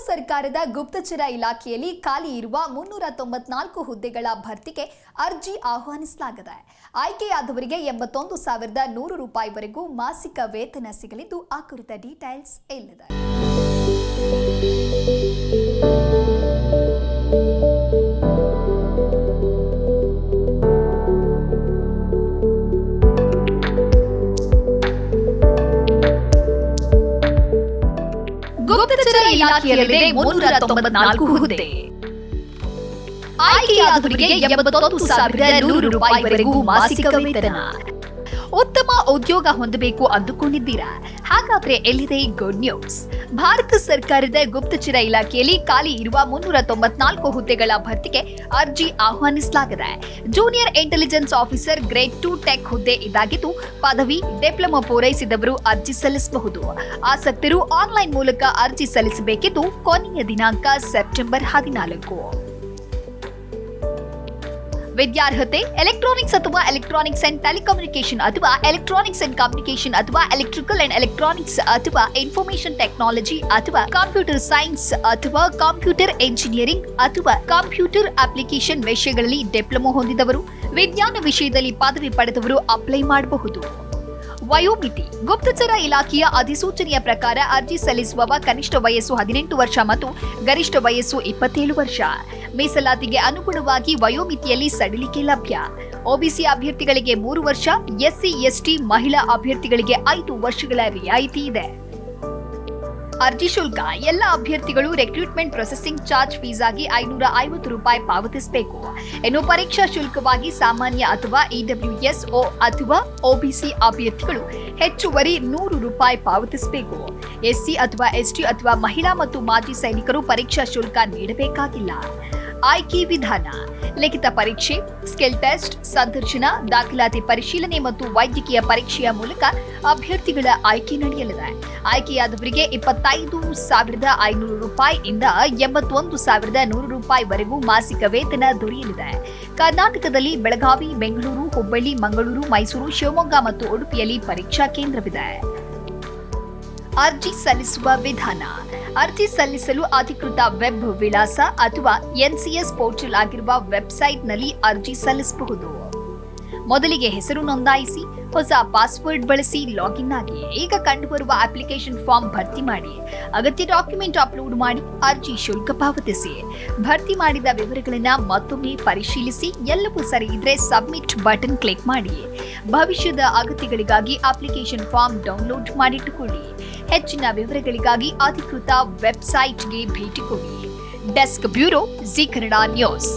ಸರ್ಕಾರದ ಗುಪ್ತಚರ ಇಲಾಖೆಯಲ್ಲಿ ಖಾಲಿ ಇರುವ 394 ಹುದ್ದೆಗಳ ಭರ್ತಿಗೆ ಅರ್ಜಿ ಆಹ್ವಾನಿಸಲಾಗಿದೆ. ಆಯ್ಕೆಯಾದವರಿಗೆ 81,100 ರೂಪಾಯಿವರೆಗೂ ಮಾಸಿಕ ವೇತನ ಸಿಗಲಿದ್ದು ಆ ಕುರಿತ ಡೀಟೇಲ್ಸ್ ಇಲ್ಲಿದೆ. ಗುಪ್ತಚರ ಇಲಾಖೆಯಲ್ಲಿದೆ 394 ಹುದ್ದೆ. ಆಯ್ಕೆಯಾದವರಿಗೆ 81,100 ರೂಪಾಯಿವರೆಗೂ ಮಾಸಿಕ ವೇತನ. ಉತ್ತಮ ಉದ್ಯೋಗ ಹೊಂದಬೇಕು ಅಂದುಕೊಂಡಿದ್ದೀರಾ? ಹಾಗಾದ್ರೆ ಎಲ್ಲಿದೆ ಗುಡ್ ನ್ಯೂಸ್. ಭಾರತ ಸರ್ಕಾರದ ಗುಪ್ತಚರ ಇಲಾಖೆಯಲ್ಲಿ ಖಾಲಿ ಇರುವ 394 ಹುದ್ದೆಗಳ ಭರ್ತಿಗೆ ಅರ್ಜಿ ಆಹ್ವಾನಿಸಲಾಗಿದೆ. Junior intelligence officer grade 2 tech ಹುದ್ದೆ ಇದಾಗಿದ್ದು ಪದವಿ ಡಿಪ್ಲೊಮಾ ಪೂರೈಸಿದವರು ಅರ್ಜಿ ಸಲ್ಲಿಸಬಹುದು. ಆಸಕ್ತರು ಆನ್ಲೈನ್ ಮೂಲಕ ಅರ್ಜಿ ಸಲ್ಲಿಸಬೇಕಿದ್ದು ಕೊನೆಯ ದಿನಾಂಕ ಸೆಪ್ಟೆಂಬರ್ 14. ವಿದ್ಯಾರ್ಹತೆ ಎಲೆಕ್ಟ್ರಾನಿಕ್ಸ್ ಅಥವಾ ಎಲೆಕ್ಟ್ರಾನಿಕ್ಸ್ ಅಂಡ್ ಟೆಲಿಕಮ್ಯುನಿಕೇಶನ್ ಅಥವಾ ಎಲೆಕ್ಟ್ರಾನಿಕ್ಸ್ ಅಂಡ್ ಕಮ್ಯುನಿಕೇಶನ್ ಅಥವಾ ಎಲೆಕ್ಟ್ರಿಕಲ್ ಅಂಡ್ ಎಲೆಕ್ಟ್ರಾನಿಕ್ಸ್ ಅಥವಾ ಇನ್ಫಾರ್ಮೇಶನ್ ಟೆಕ್ನಾಲಜಿ ಅಥವಾ ಕಂಪ್ಯೂಟರ್ ಸೈನ್ಸ್ ಅಥವಾ ಕಂಪ್ಯೂಟರ್ ಎಂಜಿನಿಯರಿಂಗ್ ಅಥವಾ ಕಂಪ್ಯೂಟರ್ ಅಪ್ಲಿಕೇಶನ್ ವಿಷಯಗಳಲ್ಲಿ ಡಿಪ್ಲೊಮಾ ಹೊಂದಿದವರು, ವಿಜ್ಞಾನ ವಿಷಯದಲ್ಲಿ ಪದವಿ ಪಡೆದವರು ಅಪ್ಲೈ ಮಾಡಬಹುದು. ವಯೋಮಿತಿ ಗುಪ್ತಚರ ಇಲಾಖೆಯ ಅಧಿಸೂಚನೆಯ ಪ್ರಕಾರ ಅರ್ಜಿ ಸಲ್ಲಿಸುವವ ಕನಿಷ್ಠ ವಯಸ್ಸು 18 ವರ್ಷ ಮತ್ತು ಗರಿಷ್ಠ ವಯಸ್ಸು 27 ವರ್ಷ. ಮೀಸಲಾತಿಗೆ ಅನುಗುಣವಾಗಿ ವಯೋಮಿತಿಯಲ್ಲಿ ಸಡಿಲಿಕೆ ಲಭ್ಯ. ಒಬಿಸಿ ಅಭ್ಯರ್ಥಿಗಳಿಗೆ 3 ವರ್ಷ, ಎಸ್ಸಿ ಎಸ್ಟಿ ಮಹಿಳಾ ಅಭ್ಯರ್ಥಿಗಳಿಗೆ 5 ವರ್ಷಗಳ ರಿಯಾಯಿತಿ ಇದೆ. ಅರ್ಜಿ ಶುಲ್ಕ ಎಲ್ಲ ಅಭ್ಯರ್ಥಿಗಳು ರಿಕ್ರೂಟ್ಮೆಂಟ್ ಪ್ರೊಸೆಸಿಂಗ್ ಚಾರ್ಜ್ ಫೀಸ್ ಆಗಿ 550 ರೂಪಾಯಿ ಪಾವತಿಸಬೇಕು. ಇನ್ನು ಪರೀಕ್ಷಾ ಶುಲ್ಕವಾಗಿ ಸಾಮಾನ್ಯ ಅಥವಾ ಇಡಬ್ಲ್ಯೂಎಸ್ಒ ಅಥವಾ ಒಬಿಸಿ ಅಭ್ಯರ್ಥಿಗಳು ಹೆಚ್ಚುವರಿ 100 ರೂಪಾಯಿ ಪಾವತಿಸಬೇಕು. ಎಸ್ಸಿ ಅಥವಾ ಎಸ್ಟಿ ಅಥವಾ ಮಹಿಳಾ ಮತ್ತು ಮಾಜಿ ಸೈನಿಕರು ಪರೀಕ್ಷಾ ಶುಲ್ಕ ನೀಡಬೇಕಾಗಿಲ್ಲ. ಆಯ್ಕೆ ವಿಧಾನ: ಲಿಖಿತ ಪರೀಕ್ಷೆ, ಸ್ಕಿಲ್ ಟೆಸ್ಟ್, ಸಂದರ್ಶನ, ದಾಖಲಾತಿ ಪರಿಶೀಲನೆ ಮತ್ತು ವೈದ್ಯಕೀಯ ಪರೀಕ್ಷೆಯ ಮೂಲಕ ಅಭ್ಯರ್ಥಿಗಳ ಆಯ್ಕೆ ನಡೆಯಲಿದೆ. ಆಯ್ಕೆಯಾದವರಿಗೆ 25,500 ರೂಪಾಯಿಯಿಂದ 81,100 ರೂಪಾಯಿವರೆಗೂ ಮಾಸಿಕ ವೇತನ ದೊರೆಯಲಿದೆ. ಕರ್ನಾಟಕದಲ್ಲಿ ಬೆಳಗಾವಿ, ಬೆಂಗಳೂರು, ಹುಬ್ಬಳ್ಳಿ, ಮಂಗಳೂರು, ಮೈಸೂರು, ಶಿವಮೊಗ್ಗ ಮತ್ತು ಉಡುಪಿಯಲ್ಲಿ ಪರೀಕ್ಷಾ ಕೇಂದ್ರವಿದೆ. ಅರ್ಜಿ ಸಲ್ಲಿಸುವ ವಿಧಾನ: ಅರ್ಜಿ ಸಲ್ಲಿಸಲು ಅಧಿಕೃತ ವೆಬ್ ವಿಳಾಸ ಅಥವಾ ಎನ್ಸಿಎಸ್ ಪೋರ್ಟಲ್ ಆಗಿರುವ ವೆಬ್ಸೈಟ್ನಲ್ಲಿ ಅರ್ಜಿ ಸಲ್ಲಿಸಬಹುದು. ಮೊದಲಿಗೆ ಹೆಸರು ನೋಂದಾಯಿಸಿ, ಹೊಸ ಪಾಸ್ವರ್ಡ್ ಬಳಸಿ ಲಾಗಿನ್ ಆಗಿ. ಈಗ ಕಂಡುಬರುವ ಅಪ್ಲಿಕೇಶನ್ ಫಾರ್ಮ್ ಭರ್ತಿ ಮಾಡಿ, ಅಗತ್ಯ ಡಾಕ್ಯುಮೆಂಟ್ ಅಪ್ಲೋಡ್ ಮಾಡಿ, ಅರ್ಜಿ ಶುಲ್ಕ ಪಾವತಿಸಿ. ಭರ್ತಿ ಮಾಡಿದ ವಿವರಗಳನ್ನ ಮತ್ತೊಮ್ಮೆ ಪರಿಶೀಲಿಸಿ, ಎಲ್ಲವೂ ಸರಿ ಇದ್ರೆ ಸಬ್ಮಿಟ್ ಬಟನ್ ಕ್ಲಿಕ್ ಮಾಡಿ. ಭವಿಷ್ಯದ ಅಗತ್ಯಗಳಿಗಾಗಿ ಅಪ್ಲಿಕೇಶನ್ ಫಾರ್ಮ್ ಡೌನ್ಲೋಡ್ ಮಾಡಿಟ್ಟುಕೊಳ್ಳಿ. ಹೆಚ್ಚಿನ ವಿವರಗಳಿಗಾಗಿ ಅಧಿಕೃತ ವೆಬ್ಸೈಟ್ಗೆ ಭೇಟಿ ಕೊಡಿ. Desk bureau, G Kannada news.